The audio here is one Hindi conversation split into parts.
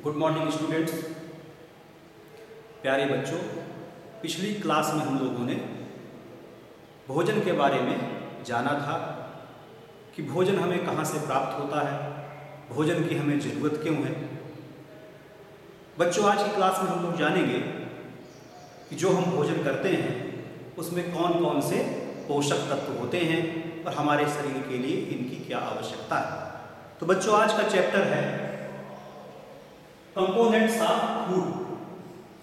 Good morning students. प्यारे बच्चों, पिछली क्लास में हम लोगों ने भोजन के बारे में जाना था कि भोजन हमें कहाँ से प्राप्त होता है, भोजन की हमें ज़रूरत क्यों है। बच्चों, आज की क्लास में हम लोग जानेंगे कि जो हम भोजन करते हैं उसमें कौन कौन से पोषक तत्व होते हैं और हमारे शरीर के लिए इनकी क्या आवश्यकता है। तो बच्चों, आज का चैप्टर है कंपोनेंट्स ऑफ फूड,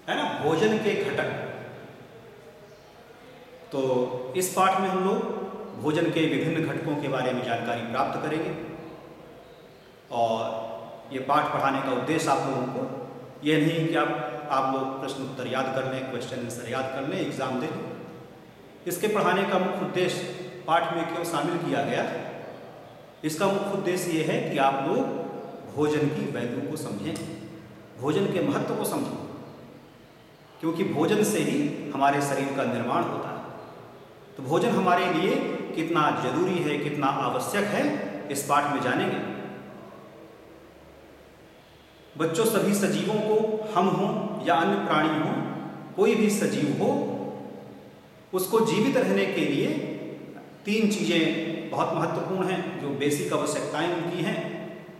है ना, भोजन के घटक। तो इस पाठ में हम लोग भोजन के विभिन्न घटकों के बारे में जानकारी प्राप्त करेंगे और ये पाठ पढ़ाने का उद्देश्य आप लोगों को ये नहीं कि आप लोग प्रश्न उत्तर याद कर लें, क्वेश्चन आंसर याद कर लें, एग्जाम दे लें। इसके पढ़ाने का मुख्य उद्देश्य पाठ में क्यों शामिल किया गया, इसका मुख्य उद्देश्य ये है कि आप लोग भोजन की वैल्यू को समझें, भोजन के महत्व को समझें, क्योंकि भोजन से ही हमारे शरीर का निर्माण होता है। तो भोजन हमारे लिए कितना जरूरी है, कितना आवश्यक है, इस पाठ में जानेंगे। बच्चों, सभी सजीवों को, हम हों या अन्य प्राणी हों, कोई भी सजीव हो, उसको जीवित रहने के लिए तीन चीज़ें बहुत महत्वपूर्ण हैं, जो बेसिक आवश्यकताएं उनकी हैं,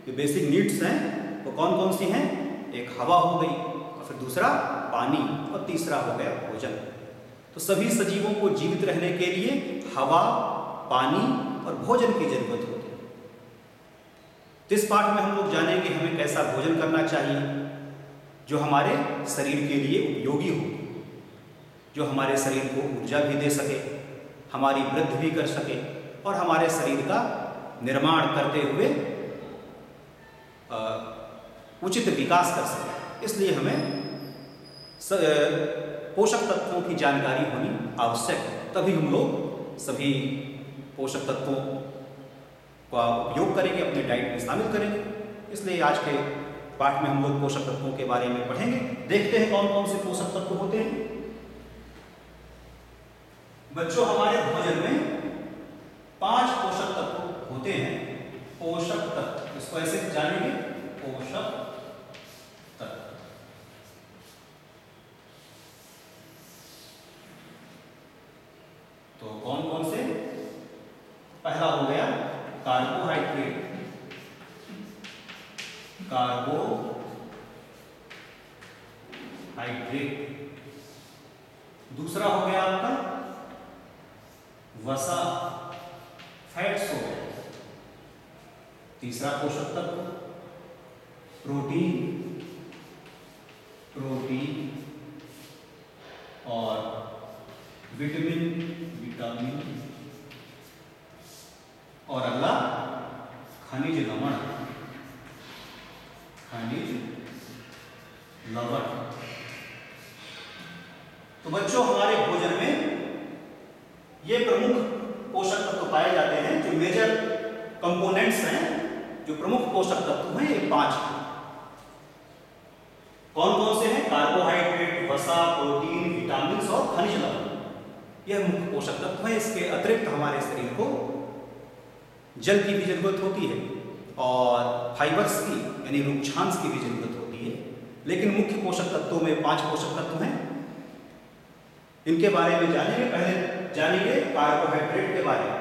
जो बेसिक नीड्स हैं, वो कौन कौन सी हैं। एक हवा हो गई, और फिर दूसरा पानी, और तीसरा हो गया भोजन। तो सभी सजीवों को जीवित रहने के लिए हवा, पानी और भोजन की जरूरत होती है। तो इस पाठ में हम लोग जानेंगे हमें कैसा भोजन करना चाहिए जो हमारे शरीर के लिए उपयोगी हो, जो हमारे शरीर को ऊर्जा भी दे सके, हमारी वृद्धि भी कर सके और हमारे शरीर का निर्माण करते हुए उचित विकास कर सके। इसलिए हमें पोषक तत्वों की जानकारी होनी आवश्यक है, तभी हम लोग सभी पोषक तत्वों का उपयोग करेंगे, अपने डाइट में शामिल करेंगे। इसलिए आज के पाठ में हम लोग पोषक तत्वों के बारे में पढ़ेंगे। देखते हैं कौन कौन से पोषक तत्व होते हैं। बच्चों, हमारे भोजन में 5 पोषक तत्व होते हैं। पोषक तत्व, इसको ऐसे जानेंगे, पोषक तत्व। तो कौन कौन से? पहला हो गया कार्बोहाइड्रेट, दूसरा हो गया आपका वसा, फैट्स हो गए। तीसरा पोषक तत्व प्रोटीन और विटामिन और अगला खनिज लवण, तो बच्चों, हमारे भोजन में ये प्रमुख पोषक तत्व पाए जाते हैं। जो मेजर कंपोनेंट्स हैं, जो प्रमुख पोषक तत्व हैं, ये 5 हैं। कौन कौन से हैं? कार्बोहाइड्रेट, वसा, प्रोटीन, विटामिन और खनिज लवण। यह मुख्य पोषक तत्व है। इसके अतिरिक्त हमारे शरीर को जल की भी जरूरत होती है और फाइबर्स की, यानी रुक्षांश की भी जरूरत होती है। लेकिन मुख्य पोषक तत्वों में 5 पोषक तत्व हैं। इनके बारे में जानेंगे। पहले जानेंगे कार्बोहाइड्रेट के बारे में।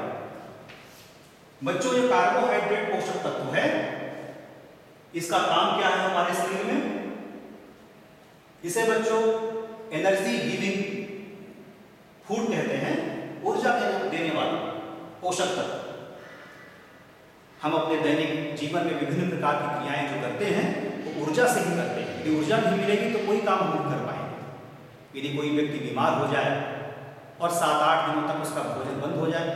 बच्चों, ये कार्बोहाइड्रेट पोषक तत्व है, इसका काम क्या है हमारे शरीर में? इसे बच्चों एनर्जी गिविंग फूड कहते हैं, ऊर्जा देने वाला पोषक तत्व। हम अपने दैनिक जीवन में विभिन्न प्रकार की क्रियाएं जो करते हैं वो ऊर्जा से ही करते हैं। यदि ऊर्जा नहीं मिलेगी तो कोई काम हम नहीं कर पाएंगे। यदि कोई व्यक्ति बीमार हो जाए और 7-8 दिनों तक उसका भोजन बंद हो जाए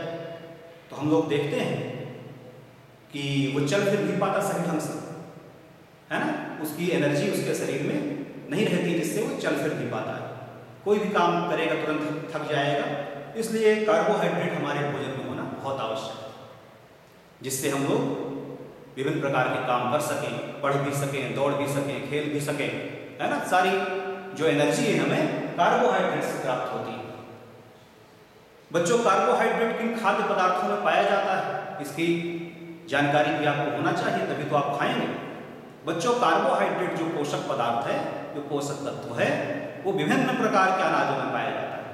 तो हम लोग देखते हैं कि वो चल फिर नहीं पाता सही ढंग से, है ना, उसकी एनर्जी उसके शरीर में नहीं रहती, जिससे वो चल फिर नहीं पाता है। कोई भी काम करेगा तुरंत थक जाएगा। इसलिए कार्बोहाइड्रेट हमारे भोजन में होना बहुत आवश्यक है, जिससे हम लोग विभिन्न प्रकार के काम कर सकें, पढ़ भी सकें, दौड़ भी सकें, खेल भी सकें, है ना। सारी जो एनर्जी है हमें कार्बोहाइड्रेट से प्राप्त होती है। बच्चों, कार्बोहाइड्रेट किन खाद्य पदार्थों में पाया जाता है, इसकी जानकारी भी आपको होना चाहिए, तभी तो आप खाएंगे। बच्चों, कार्बोहाइड्रेट जो पोषक पदार्थ है, जो पोषक तत्व है, वो विभिन्न प्रकार के अनाजों में पाया जाता है।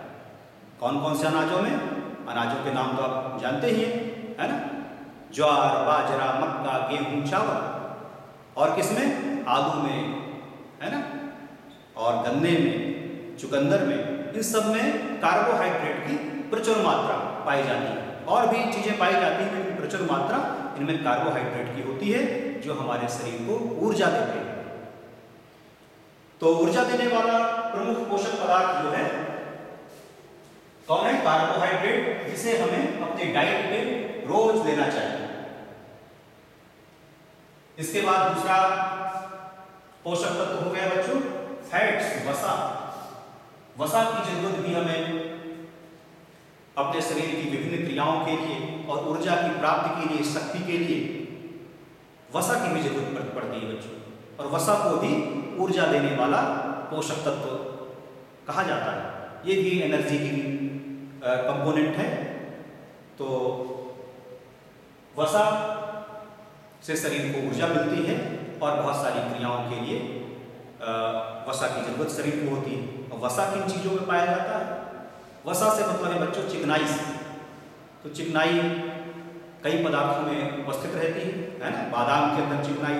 कौन कौन से अनाजों में? अनाजों के नाम तो आप जानते ही हैं, है ना? ज्वार, बाजरा, मक्का, गेहूं, चावल। और किसमें? आलू में, है ना? और गन्ने में, चुकंदर में, इन सब में कार्बोहाइड्रेट की प्रचुर मात्रा पाई जाती है। और भी चीजें पाई जाती हैं, लेकिन प्रचुर मात्रा इनमें कार्बोहाइड्रेट की होती है, जो हमारे शरीर को ऊर्जा देते हैं। तो ऊर्जा देने वाला प्रमुख पोषक पदार्थ जो है कौन है? कार्बोहाइड्रेट, जिसे हमें अपने डाइट में रोज लेना चाहिए। इसके बाद दूसरा पोषक तत्व हो गया बच्चों फैट्स, वसा। वसा की जरूरत भी हमें अपने शरीर की विभिन्न क्रियाओं के लिए और ऊर्जा की प्राप्ति के लिए, शक्ति के लिए वसा की भी जरूरत पड़ती है बच्चों। और वसा को भी ऊर्जा देने वाला पोषक तत्व कहा जाता है। ये भी एनर्जी की कंपोनेंट है। तो वसा से शरीर को ऊर्जा मिलती है और बहुत सारी क्रियाओं के लिए वसा की जरूरत शरीर को होती है। और वसा किन चीज़ों में पाया जाता है? वसा से मतलब है बच्चों चिकनाई से। तो चिकनाई कई पदार्थों में उपस्थित रहती है ना? बादाम के अंदर चिकनाई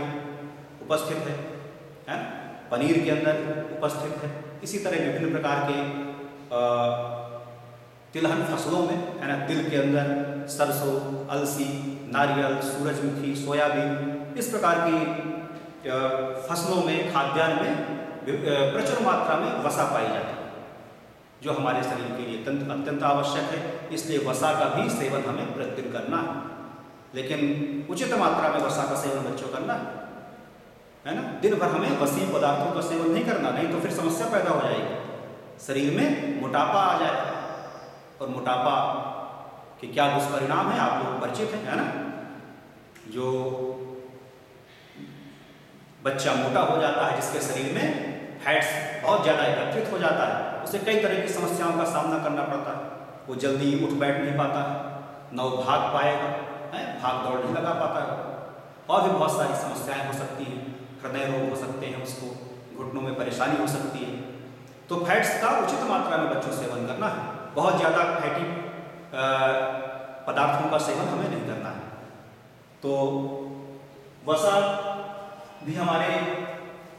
उपस्थित है ना? पनीर के अंदर उपस्थित है। इसी तरह विभिन्न प्रकार के तिलहन फसलों में, है ना? तिल के अंदर सरसों, अलसी, नारियल, सूरजमुखी, सोयाबीन, इस प्रकार की फसलों में, खाद्यान्न में प्रचुर मात्रा में वसा पाई जाती है, जो हमारे शरीर के लिए अत्यंत आवश्यक है। इसलिए वसा का भी सेवन हमें प्रतिदिन करना है, लेकिन उचित मात्रा में वसा का सेवन बच्चों करना है ना? दिन भर हमें वसीय पदार्थों का सेवन नहीं करना, नहीं तो फिर समस्या पैदा हो जाएगी, शरीर में मोटापा आ जाएगा। और मोटापा के क्या दुष्परिणाम है आप लोग परिचित हैं, है ना? जो बच्चा मोटा हो जाता है, जिसके शरीर में फैट्स बहुत ज़्यादा एकत्रित हो जाता है, उसे कई तरह की समस्याओं का सामना करना पड़ता है। वो जल्दी उठ बैठ नहीं पाता है, न वो भाग पाएगा, भाग दौड़ नहीं लगा पाता है, और भी बहुत सारी समस्याएं हो सकती हैं। हृदय रोग हो सकते हैं, उसको घुटनों में परेशानी हो सकती है। तो फैट्स का उचित मात्रा में बच्चों सेवन करना है। बहुत ज़्यादा फैटी पदार्थों का सेवन हमें नहीं करना है। तो वसा भी हमारे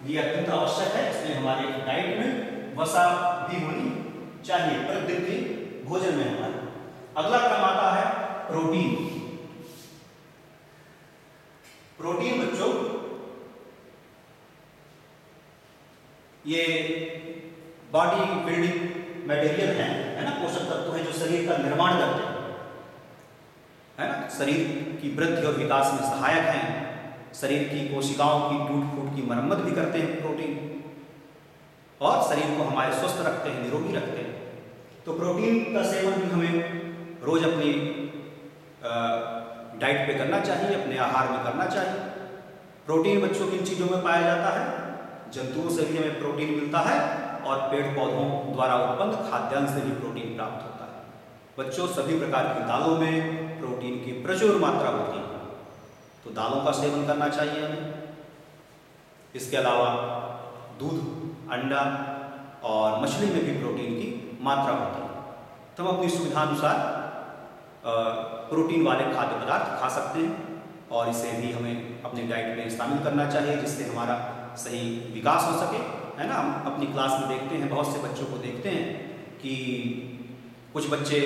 लिए अत्यंत आवश्यक है, इसलिए हमारे डाइट में वसा भी होनी चाहिए प्रतिदिन के भोजन में हमारे। अगला क्रम आता है प्रोटीन। प्रोटीन बच्चों ये बॉडी बिल्डिंग मटेरियल है ना? पोषक तत्व है जो शरीर का निर्माण करते हैं, है ना? शरीर की वृद्धि और विकास में सहायक हैं। शरीर की कोशिकाओं की टूट फूट की मरम्मत भी करते हैं प्रोटीन, और शरीर को हमारे स्वस्थ रखते हैं, निरोगी रखते हैं। तो प्रोटीन का सेवन भी हमें रोज अपनी डाइट पे करना चाहिए, अपने आहार में करना चाहिए। प्रोटीन बच्चों किन चीज़ों में पाया जाता है? जंतुओं से भी हमें प्रोटीन मिलता है, और पेड़ पौधों द्वारा उत्पन्न खाद्यान्न से भी प्रोटीन प्राप्त होता है। बच्चों सभी प्रकार की दालों में प्रोटीन की प्रचुर मात्रा होती है, तो दालों का सेवन करना चाहिए हमें। इसके अलावा दूध, अंडा और मछली में भी प्रोटीन की मात्रा होती है। तो हम अपनी सुविधानुसार प्रोटीन वाले खाद्य पदार्थ खा सकते हैं, और इसे भी हमें अपने डाइट में शामिल करना चाहिए, जिससे हमारा सही विकास हो सके, है ना? हम अपनी क्लास में देखते हैं, बहुत से बच्चों को देखते हैं कि कुछ बच्चे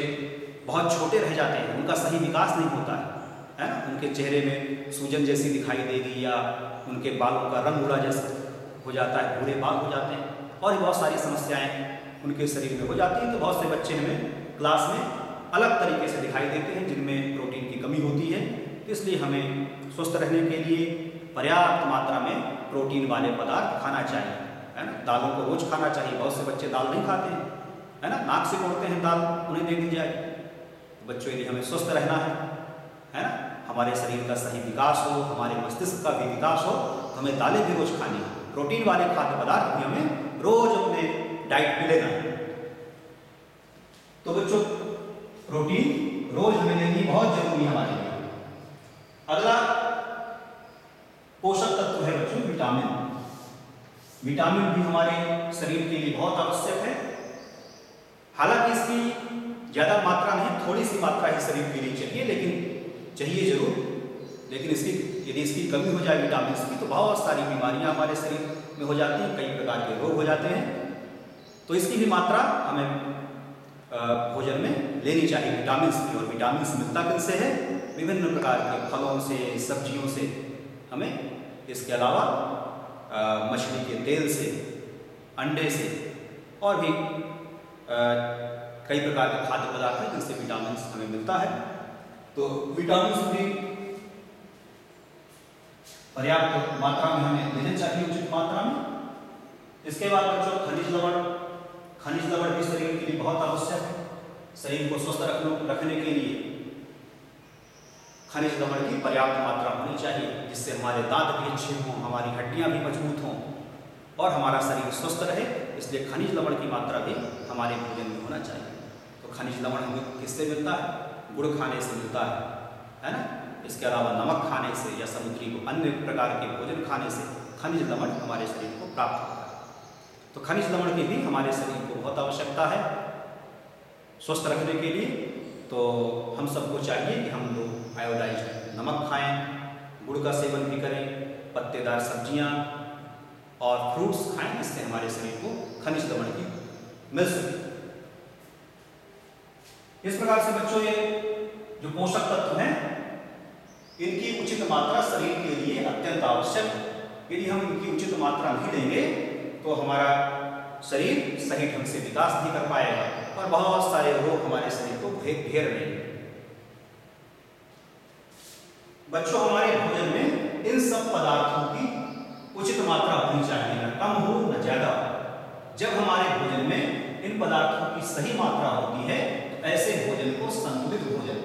बहुत छोटे रह जाते हैं, उनका सही विकास नहीं होता है ना? उनके चेहरे में सूजन जैसी दिखाई देगी, या उनके बालों का रंग उड़ा जैसा हो जाता है, भूरे बाल हो जाते हैं, और भी बहुत सारी समस्याएं उनके शरीर में हो जाती हैं। तो बहुत से बच्चे हमें क्लास में अलग तरीके से दिखाई देते हैं, जिनमें प्रोटीन की कमी होती है। इसलिए हमें स्वस्थ रहने के लिए पर्याप्त मात्रा में प्रोटीन वाले पदार्थ खाना चाहिए, है ना? दालों को रोज खाना चाहिए। बहुत से बच्चे दाल नहीं खाते हैं, है ना? नाक से तोड़ते हैं दाल, उन्हें दे दी जाए। बच्चों यदि हमें स्वस्थ रहना है ना? हमारे शरीर का सही विकास हो, हमारे मस्तिष्क का भी विकास हो, तो हमें दालें भी रोज खानी है। प्रोटीन वाले खाद्य पदार्थ भी हमें रोज अपने डाइट में लेना है। तो बच्चों प्रोटीन रोज हमें लेनी बहुत जरूरी है हमारे लिए। अगला पोषक तत्व है बच्चों विटामिन। विटामिन भी हमारे शरीर के लिए बहुत आवश्यक है। हालांकि इसकी ज़्यादा मात्रा नहीं, थोड़ी सी मात्रा ही शरीर के लिए चाहिए, लेकिन चाहिए जरूर। लेकिन यदि इसकी कमी हो जाए विटामिन की, तो बहुत सारी बीमारियां हमारे शरीर में हो जाती हैं, कई प्रकार के रोग हो जाते हैं। तो इसकी भी मात्रा हमें भोजन में लेनी चाहिए विटामिन की। और विटामिन मिलता किनसे है? विभिन्न प्रकार के फलों से, सब्जियों से हमें, इसके अलावा मछली के तेल से, अंडे से, और भी कई प्रकार के खाद्य पदार्थ हैं जिनसे विटामिन हमें मिलता है। तो विटामिन भी पर्याप्त मात्रा में हमें लेना चाहिए, उचित मात्रा में। इसके बाद बच्चों खनिज लवण। खनिज लवण भी शरीर के लिए बहुत आवश्यक है। शरीर को स्वस्थ रखने के लिए खनिज लवण की पर्याप्त मात्रा होनी चाहिए, जिससे हमारे दांत भी अच्छे हों, हमारी हड्डियां भी मजबूत हों और हमारा शरीर स्वस्थ रहे। इसलिए खनिज लवण की मात्रा भी हमारे भोजन में होना चाहिए। तो खनिज लवण हमें किससे मिलता है? गुड़ खाने से मिलता है ना। इसके अलावा नमक खाने से या समुद्री अन्य प्रकार के भोजन खाने से खनिज लवण हमारे शरीर को प्राप्त होता है। तो खनिज लवण की भी हमारे शरीर को बहुत आवश्यकता है स्वस्थ रखने के लिए। तो हम सबको चाहिए कि हम लोग आयोडाइज्ड नमक खाएं, गुड़ का सेवन भी करें, पत्तेदार सब्जियां और फ्रूट्स खाएं, जिससे हमारे शरीर को खनिज लवण की मिल सके। इस प्रकार से बच्चों ये जो पोषक तत्व हैं, इनकी उचित मात्रा शरीर के लिए अत्यंत आवश्यक है। यदि हम इनकी उचित मात्रा नहीं लेंगे तो हमारा शरीर सही ढंग से विकास नहीं कर पाएगा और बहुत सारे रोग हमारे शरीर को घेर लेंगे। बच्चों हमारे भोजन में इन सब पदार्थों की उचित मात्रा होनी चाहिए, न कम हो न ज्यादा। जब हमारे भोजन में इन पदार्थों की सही मात्रा होती है तो ऐसे भोजन को संतुलित भोजन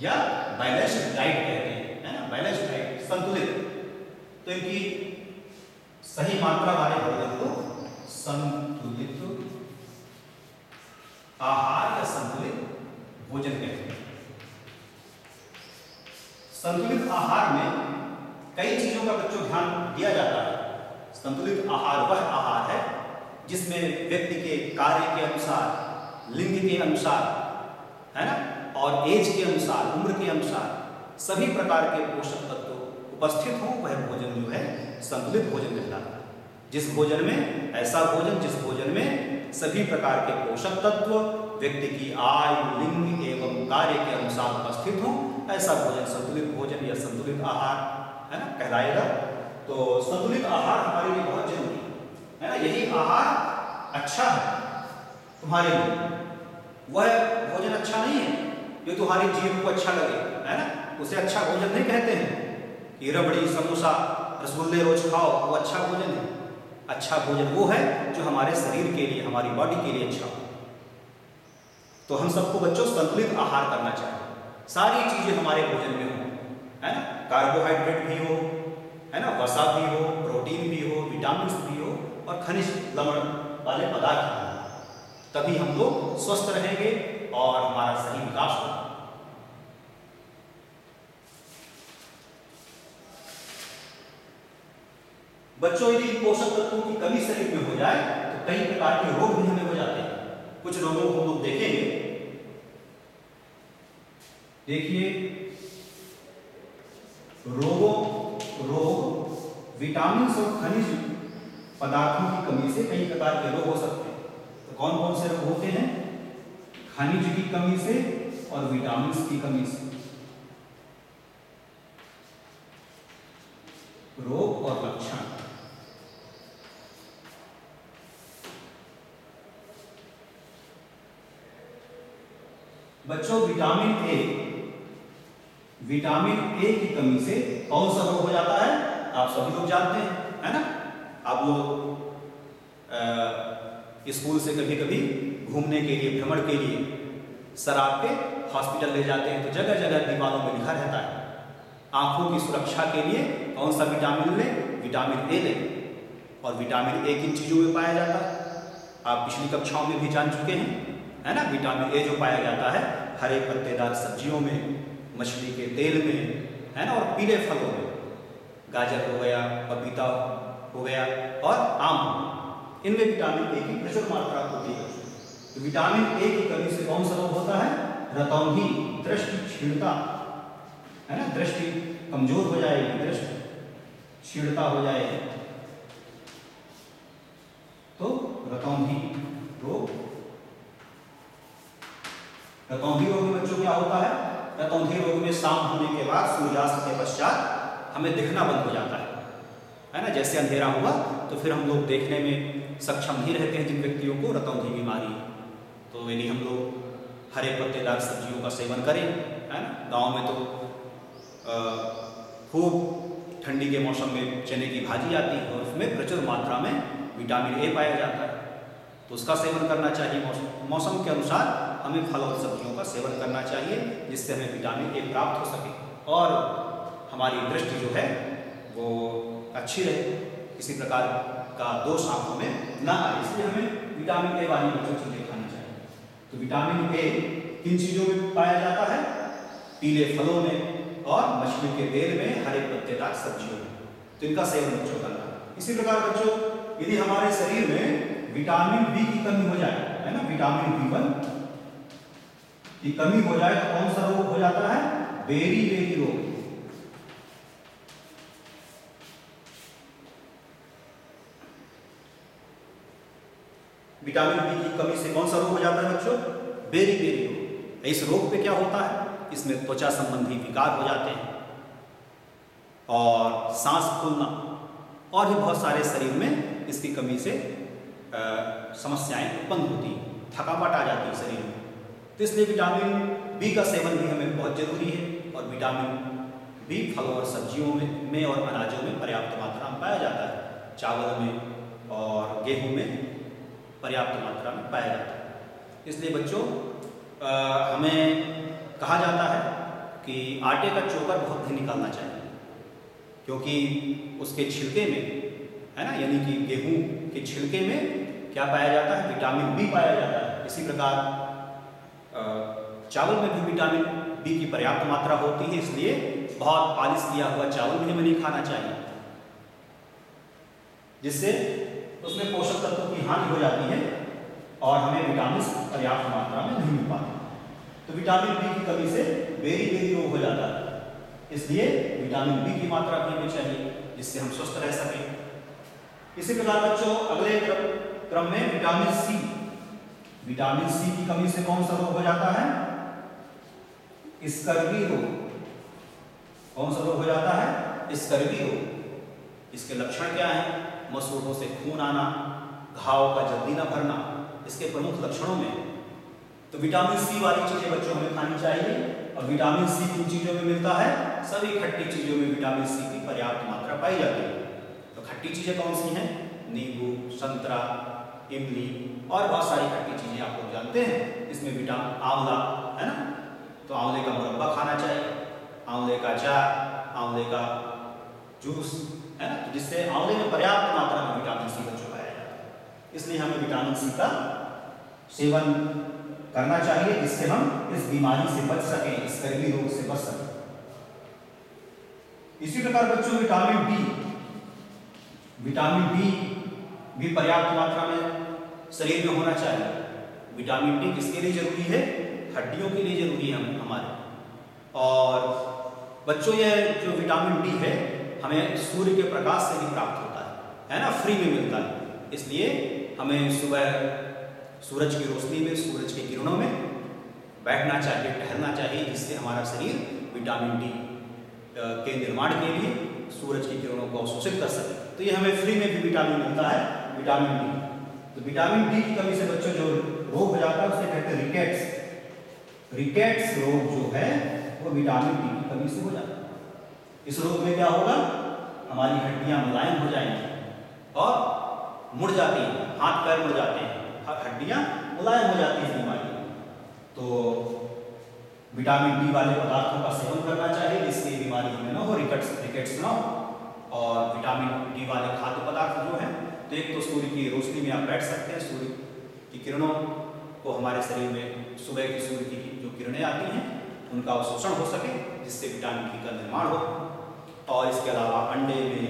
या बैलेंस्ड डाइट कहते हैं, है ना। बैलेंस्ड डाइट, संतुलित। तो इनकी सही मात्रा वाले भोजन को संतुलित आहार या संतुलित भोजन कहते हैं। संतुलित आहार में कई चीजों का बच्चों ध्यान दिया जाता है। संतुलित आहार वह आहार है जिसमें व्यक्ति के कार्य के अनुसार, लिंग के अनुसार, है ना, और एज के अनुसार, उम्र के अनुसार सभी प्रकार के पोषक तत्व उपस्थित हों। वह भोजन जो है संतुलित भोजन कहलाता है। जिस भोजन में ऐसा भोजन जिस भोजन में सभी प्रकार के पोषक तत्व व्यक्ति की आयु, लिंग एवं कार्य के अनुसार उपस्थित हों, ऐसा भोजन संतुलित भोजन या संतुलित आहार, है ना, कहलाएगा। तो संतुलित आहार हमारे लिए बहुत जरूरी है ना। यही आहार अच्छा है तुम्हारे लिए। वह भोजन अच्छा नहीं है जो तुम्हारी जीभ को अच्छा लगे, है ना, उसे अच्छा भोजन नहीं कहते हैं। कि रबड़ी, समोसा, रसगुल्ले रोज खाओ, वो अच्छा भोजन है। अच्छा भोजन वो है जो हमारे शरीर के लिए, हमारी बॉडी के लिए अच्छा हो। तो हम सबको बच्चों संतुलित आहार करना चाहिए। सारी चीजें हमारे भोजन में हो, है ना। कार्बोहाइड्रेट भी हो, है ना, वसा भी हो, प्रोटीन भी हो, विटामिन भी हो और खनिज लवण वाले पदार्थ भी हो। तभी हम लोग स्वस्थ रहेंगे और हमारा सही विकास होगा। बच्चों यदि पोषक तत्वों की कमी शरीर में हो जाए तो कई प्रकार के रोग भी हमें हो जाते हैं। कुछ रोगों को हम लोग देखेंगे। देखिए, रोग विटामिन और खनिज पदार्थों की कमी से कई प्रकार के रोग हो सकते हैं। तो कौन कौन से रोग होते हैं? खनिज की कमी से और विटामिन की कमी से रोग और लक्षण। बच्चों विटामिन ए की कमी से कौन सा रोग हो जाता है? आप सभी लोग जानते हैं, है ना। आप लोग स्कूल से कभी कभी घूमने के लिए, भ्रमण के लिए सर आपके हॉस्पिटल ले जाते हैं तो जगह जगह दीवारों में लिखा रहता है आंखों की सुरक्षा के लिए कौन सा विटामिन ले? विटामिन ए ले। और विटामिन ए किन चीजों में पाया जाता है? आप पिछली कक्षाओं में भी जान चुके हैं, है ना। विटामिन ए जो पाया जाता है हरे पत्तेदार सब्जियों में, मछली के तेल में, है ना, और पीले फलों में, गाजर हो गया, पपीता हो गया और आम हो गया। इनमें विटामिन ए की प्रचुर मात्रा होती है। तो विटामिन ए की कमी से कौन सा रोग होता है? रतौंधी, दृष्टि क्षीणता, है ना, दृष्टि कमजोर हो जाएगी, दृष्टि क्षीणता हो जाएगी। तो रतौंधी रोग, रतौंधी रोग में बच्चों क्या होता है? रतौंधी रोग में शाम होने के बाद सूर्यास्त के पश्चात हमें दिखना बंद हो जाता है ना, जैसे अंधेरा हुआ तो फिर हम लोग देखने में सक्षम नहीं रहते हैं जिन व्यक्तियों को रतौंधी बीमारी। तो यदि हम लोग हरे पत्तेदार सब्जियों का सेवन करें, है ना, गांव में तो खूब ठंडी के मौसम में चने की भाजी आती है और उसमें प्रचुर मात्रा में विटामिन ए पाया जाता है, तो उसका सेवन करना चाहिए। मौसम के अनुसार हमें फल और सब्जियों का सेवन करना चाहिए जिससे हमें विटामिन ए प्राप्त हो सके और हमारी दृष्टि जो है वो अच्छी रहे, किसी प्रकार का दोष आंखों में ना आए। इसलिए हमें विटामिन ए वाली बच्चों चीजें खानी चाहिए। तो विटामिन ए किन चीजों में पाया जाता है? पीले फलों में और मछली के तेल में, हरे पत्तेदार सब्जियों में। तो इनका सेवन बच्चों करना। इसी प्रकार बच्चों यदि हमारे शरीर में विटामिन बी की कमी हो जाए, है ना, विटामिन B1 की कमी हो जाए तो कौन सा रोग हो जाता है? बेरी बेरी रोग। विटामिन बी की कमी से कौन सा रोग हो जाता है बच्चों? बेरी बेरी रोग। इस रोग पे क्या होता है? इसमें त्वचा संबंधी विकार हो जाते हैं और सांस फूलना और भी बहुत सारे शरीर में इसकी कमी से समस्याएं उत्पन्न होती हैं, थकावट आ जाती है शरीर में। तो इसलिए विटामिन बी का सेवन भी हमें बहुत जरूरी है और विटामिन बी फलों और सब्जियों में और अनाजों में पर्याप्त मात्रा में पाया जाता है। चावल में और गेहूं में पर्याप्त मात्रा में पाया जाता है। इसलिए बच्चों हमें कहा जाता है कि आटे का चोकर बहुत नहीं निकालना चाहिए, क्योंकि उसके छिलके में, है ना, यानी कि गेहूं के छिलके में क्या पाया जाता है? विटामिन बी पाया जाता है। इसी प्रकार चावल में भी विटामिन बी की पर्याप्त मात्रा होती है, इसलिए बहुत पालिश किया हुआ चावल भी हमें नहीं खाना चाहिए, जिससे उसमें पोषक तत्वों की हानि हो जाती है और हमें विटामिन पर्याप्त मात्रा में नहीं मिल पाते। तो विटामिन बी की कमी से बेरी बेरी रोग हो जाता है। इसलिए विटामिन बी की मात्रा भी हमें चाहिए जिससे हम स्वस्थ रह सकें। इसी प्रकार बच्चों अगले क्रम में विटामिन सी। विटामिन सी की कमी से कौन सा रोग हो जाता है? स्कर्वी रोग। कौन सा रोग हो जाता है? स्कर्वी रोग। इसके लक्षण क्या हैं? मसूड़ों से खून आना, घाव का जल्दी न भरना, इसके प्रमुख लक्षणों में। तो विटामिन सी वाली चीजें बच्चों हमें खानी चाहिए। और विटामिन सी किन चीजों में मिलता है? सभी खट्टी चीजों में विटामिन सी की पर्याप्त मात्रा पाई जाती है। तो खट्टी चीजें कौन सी हैं? नींबू, संतरा, इमली और बहुत सारी खट्टी चीजें आप लोग जानते हैं। इसमें विटामिन आंवला, है ना, तो आंवले का मुरब्बा खाना चाहिए, आंवले का अचार, आंवले का जूस, है ना, तो जिससे आंवले में पर्याप्त मात्रा में विटामिन सी बच्चों पाया जाता है। इसलिए हमें विटामिन सी का सेवन करना चाहिए जिससे हम इस बीमारी से बच सकें, इस स्कर्वी रोग से बच सकें। इसी प्रकार बच्चों विटामिन डी भी पर्याप्त मात्रा में शरीर में होना चाहिए। विटामिन डी किसके लिए जरूरी है? हड्डियों के लिए जरूरी है हमारे। और बच्चों ये जो विटामिन डी है हमें सूर्य के प्रकाश से भी प्राप्त होता है ना, फ्री में मिलता है। इसलिए हमें सुबह सूरज की रोशनी में, सूरज की किरणों में बैठना चाहिए, टहलना चाहिए, जिससे हमारा शरीर विटामिन डी के निर्माण के लिए सूरज की किरणों को अवशोषित कर सके। तो ये हमें फ्री में भी विटामिन मिलता है, विटामिन डी। तो विटामिन डी की कमी से बच्चों जो रोग हो जाता है उसे कहते हैं रिकेट्स। रिकेट्स रोग जो है वो विटामिन डी की कमी से हो जाता है। इस रोग में क्या होगा? हमारी हड्डियां मुलायम हो जाएंगी और मुड़ जाती हैं, हाथ पैर मुड़ जाते हैं, हड्डियां मुलायम हो जाती है बीमारी। तो विटामिन डी वाले पदार्थों का सेवन करना चाहिए जिससे बीमारी हमें ना हो, रिकेट्स ना हो। और विटामिन डी वाले खाद्य पदार्थ जो हैं, तो एक तो सूर्य की रोशनी में आप बैठ सकते हैं, सूर्य की किरणों को हमारे शरीर में सुबह की सूर्य की जो किरणें आती हैं उनका अवशोषण हो सके जिससे विटामिन डी का निर्माण हो। और इसके अलावा अंडे में,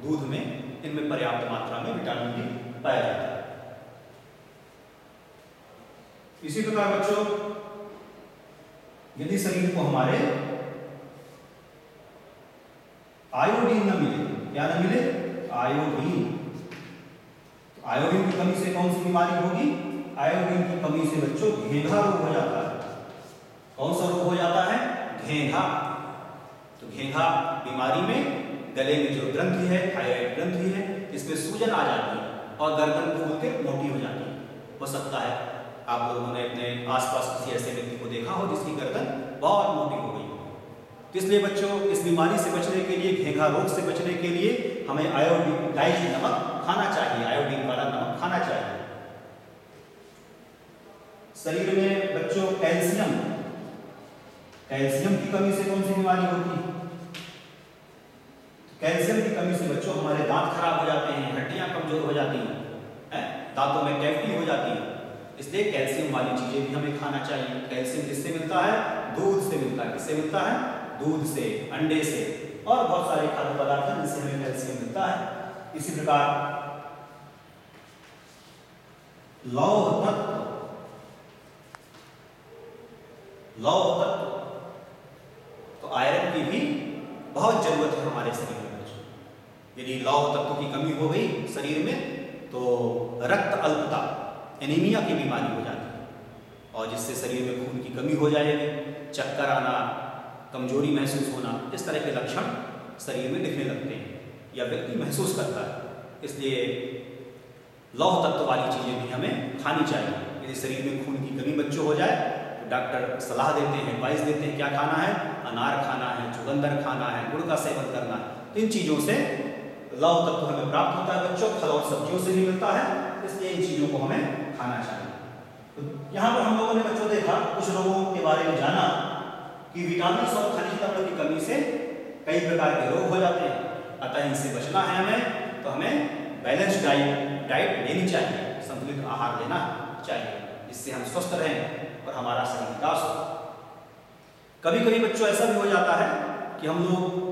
दूध में, इनमें पर्याप्त मात्रा में विटामिन डी पाया जाता है। इसी प्रकार बच्चों, यदि शरीर को हमारे आयोडीन न मिले, क्या न मिले? आयोडीन। तो आयोडीन की कमी से कौन सी बीमारी होगी? आयोडीन की कमी से बच्चों घेंघा रोग हो जाता है। कौन सा रोग हो जाता है? घेंघा। तो घेंघा बीमारी में गले में जो ग्रंथि है, थायराइड ग्रंथि है, इसमें सूजन आ जाती है और गर्दन फूल के मोटी हो जाती है। हो सकता है आप लोगों ने अपने आसपास किसी ऐसे व्यक्ति को देखा हो जिसकी गर्दन बहुत मोटी हो गई हो। तो इसलिए बच्चों, इस बीमारी से बचने के लिए, घेंघा रोग से बचने के लिए हमें आयोडीन डाइट नमक खाना चाहिए, आयोडीन वाला नमक खाना चाहिए। शरीर में बच्चों कैल्शियम, कैल्शियम की कमी से कौन सी बीमारी होती है? कैल्शियम की कमी से बच्चों हमारे दांत खराब हो जाते हैं, हड्डियां कमजोर हो जाती हैं, दांतों में कैविटी हो जाती है। इसलिए कैल्शियम वाली चीजें भी हमें खाना चाहिए। कैल्शियम किससे मिलता है? दूध से मिलता है। किससे मिलता है? दूध से, अंडे से, और बहुत सारे खाद्य पदार्थ हैं जिनसे हमें कैल्शियम मिलता है। इसी प्रकार लौह तत्व, लौह तत्व, तो आयरन की भी बहुत जरूरत है हमारे शरीर में। यदि लौह तत्व की कमी हो गई शरीर में तो रक्त अल्पता, एनीमिया की बीमारी हो जाती है, और जिससे शरीर में खून की कमी हो जाएगी, चक्कर आना, कमजोरी महसूस होना, इस तरह के लक्षण शरीर में दिखने लगते हैं या व्यक्ति महसूस करता है। इसलिए लौह तत्व वाली चीजें भी हमें खानी चाहिए। यदि शरीर में खून की कमी बच्चों हो जाए तो डॉक्टर सलाह देते हैं, एडवाइस देते हैं क्या खाना है? अनार खाना है, चुकंदर खाना है, गुड़ का सेवन करना है। तो इन चीजों से लौह तत्व हमें प्राप्त होता है बच्चों। फल और सब्जियों से भी मिलता है, इसलिए इन चीजों को हमें खाना चाहिए। तो यहाँ पर हम लोगों ने बच्चों देखा, कुछ रोगों के बारे में जाना कि विटामिन और खनिज तत्व की कमी से कई प्रकार के रोग हो जाते हैं। अतः इनसे बचना है हमें, तो हमें बैलेंस डाइट लेनी चाहिए, संतुलित आहार लेना चाहिए, जिससे हम स्वस्थ रहें और हमारा शरीर विकास हो। कभी कभी बच्चों ऐसा भी हो जाता है कि हम लोग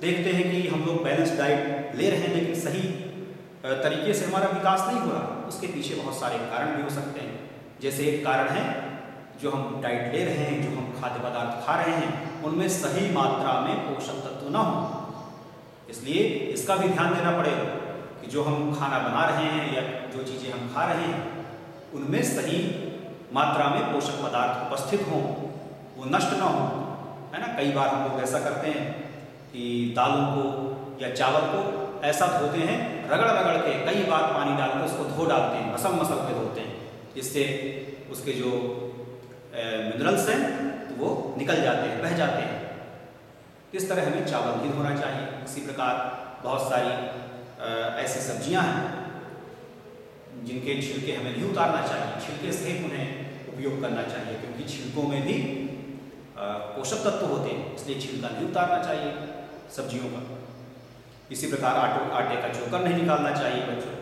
देखते हैं कि हम लोग बैलेंस डाइट ले रहे हैं लेकिन सही तरीके से हमारा विकास नहीं हो रहा। उसके पीछे बहुत सारे कारण भी हो सकते हैं। जैसे एक कारण है, जो हम डाइट ले रहे हैं, जो हम खाद्य पदार्थ खा रहे हैं, उनमें सही मात्रा में पोषक तत्व न हो। इसलिए इसका भी ध्यान देना पड़ेगा कि जो हम खाना बना रहे हैं या जो चीज़ें हम खा रहे हैं, उनमें सही मात्रा में पोषक पदार्थ उपस्थित हों, वो नष्ट न हो, है ना। कई बार हम लोग ऐसा करते हैं कि दालों को या चावल को ऐसा धोते हैं, रगड़ रगड़ के कई बार पानी डाल के उसको धो डालते हैं, मसल मसल के धोते हैं, जिससे उसके जो मिनरल्स हैं तो वो निकल जाते हैं, बह जाते हैं। इस तरह हमें चावल भी धोना चाहिए। इसी प्रकार बहुत सारी ऐसी सब्जियां हैं जिनके छिलके हमें नहीं उतारना चाहिए, छिलके सहित उन्हें उपयोग करना चाहिए, क्योंकि छिलकों में भी पोषक तत्व होते हैं, इसलिए छिलका नहीं उतारना चाहिए सब्जियों का। इसी प्रकार आटे का चोकर नहीं निकालना चाहिए बच्चों।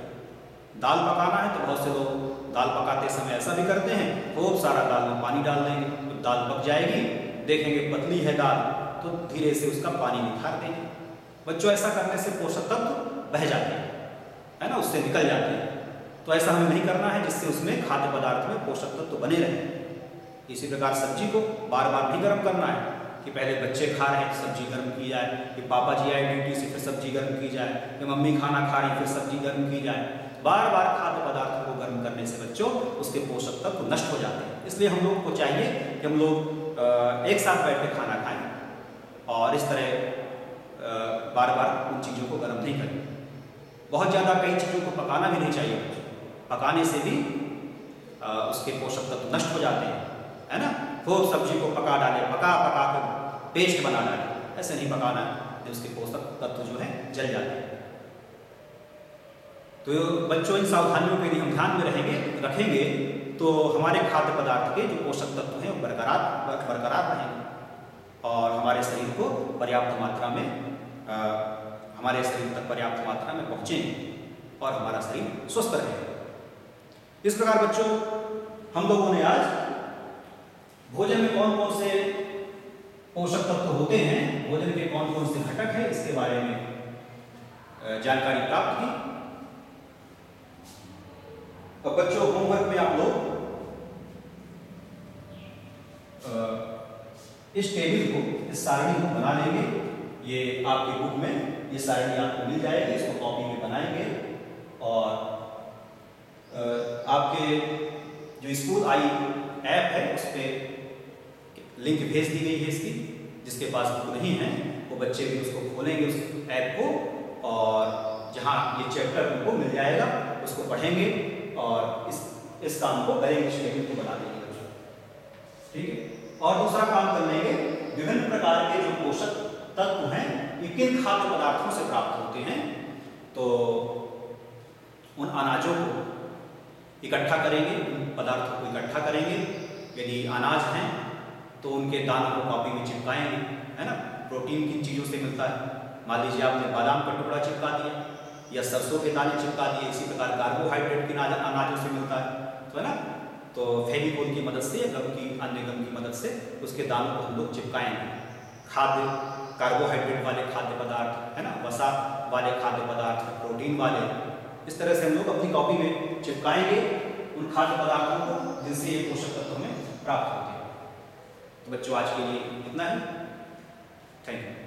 दाल पकाना है तो बहुत से लोग दाल पकाते समय ऐसा भी करते हैं, खूब सारा दाल में पानी डाल देंगे, तो दाल पक जाएगी, देखेंगे पतली है दाल तो धीरे से उसका पानी निखार देंगे। बच्चों ऐसा करने से पोषक तत्व बह जाते हैं, है ना, उससे निकल जाते हैं। तो ऐसा हमें नहीं करना है, जिससे उसमें खाद्य पदार्थ में पोषक तत्व बने रहें। इसी प्रकार सब्जी को बार बार नहीं गर्म करना है कि पहले बच्चे खा रहे हैं सब्जी गर्म की जाए, फिर पापा जी आए ड्यूटी से फिर सब्जी गर्म की जाए, फिर मम्मी खाना खा रही फिर सब्जी गर्म की जाए। बार बार खाद्य पदार्थ को गर्म करने से बच्चों उसके पोषक तत्व नष्ट हो जाते हैं। इसलिए हम लोग को चाहिए कि हम लोग एक साथ बैठ कर खाना खाएं और इस तरह बार बार उन चीज़ों को गर्म नहीं करें। बहुत ज़्यादा कई चीज़ों को पकाना भी नहीं चाहिए बच्चों, पकाने से भी उसके पोषक तत्व नष्ट हो जाते हैं, है ना। खूब सब्जी को पका डालें, पका कर पेस्ट बना डालें, ऐसे नहीं पकाना है, तो उसके पोषक तत्व जो है जल जाते हैं। तो बच्चों इन सावधानियों के लिए हम ध्यान में रखेंगे तो हमारे खाद्य पदार्थ के जो पोषक तत्व हैं वो बरकरार रहेंगे और हमारे शरीर को पर्याप्त मात्रा में हमारे शरीर तक पर्याप्त मात्रा में पहुँचेंगे और हमारा शरीर स्वस्थ रहेगा। इस प्रकार बच्चों हम लोगों ने आज भोजन में कौन कौन से पोषक तत्व होते हैं, भोजन के कौन कौन से घटक हैं, इसके बारे में जानकारी प्राप्त की। अब बच्चों होमवर्क में आप लोग इस टेबल को, इस सारणी को बना लेंगे। ये आपके बुक में ये सारणी आपको मिल जाएगी, इसको कॉपी में बनाएंगे और आपके जो स्कूल आई ऐप है उस पर लिंक भेज दी गई है इसकी। जिसके पास बुक नहीं है वो बच्चे भी उसको खोलेंगे उस ऐप को, और जहाँ ये चैप्टर उनको मिल जाएगा उसको पढ़ेंगे और इस काम को करेंगे, इस टेबल को बना देंगे बच्चों, ठीक है। और दूसरा काम कर लेंगे, विभिन्न प्रकार के जो पोषक तत्व हैं ये किन खाद्य पदार्थों से प्राप्त होते हैं, तो उन अनाजों को इकट्ठा करेंगे, उन पदार्थों को इकट्ठा करेंगे। यदि अनाज हैं तो उनके दानों को कॉपी में चिपकाएंगे, है ना। प्रोटीन किन चीज़ों से मिलता है, मान लीजिए आपने बादाम का टुकड़ा चिपका दिया या सरसों के दाने चिपका दिए। इसी प्रकार कार्बोहाइड्रेट किन अनाजों से मिलता है, तो है ना। तो फेविकोल की मदद से या गम की अन्य गम की मदद से उसके दानों को हम लोग चिपकाएंगे। खाद्य कार्बोहाइड्रेट वाले खाद्य पदार्थ, है ना, वसा वाले खाद्य पदार्थ, प्रोटीन वाले, इस तरह से हम लोग अपनी कॉपी में चिपकाएंगे उन खाद्य पदार्थों को जिनसे ये पोषक तत्व हमें प्राप्त होते हैं। तो बच्चों आज के लिए इतना है, थैंक यू।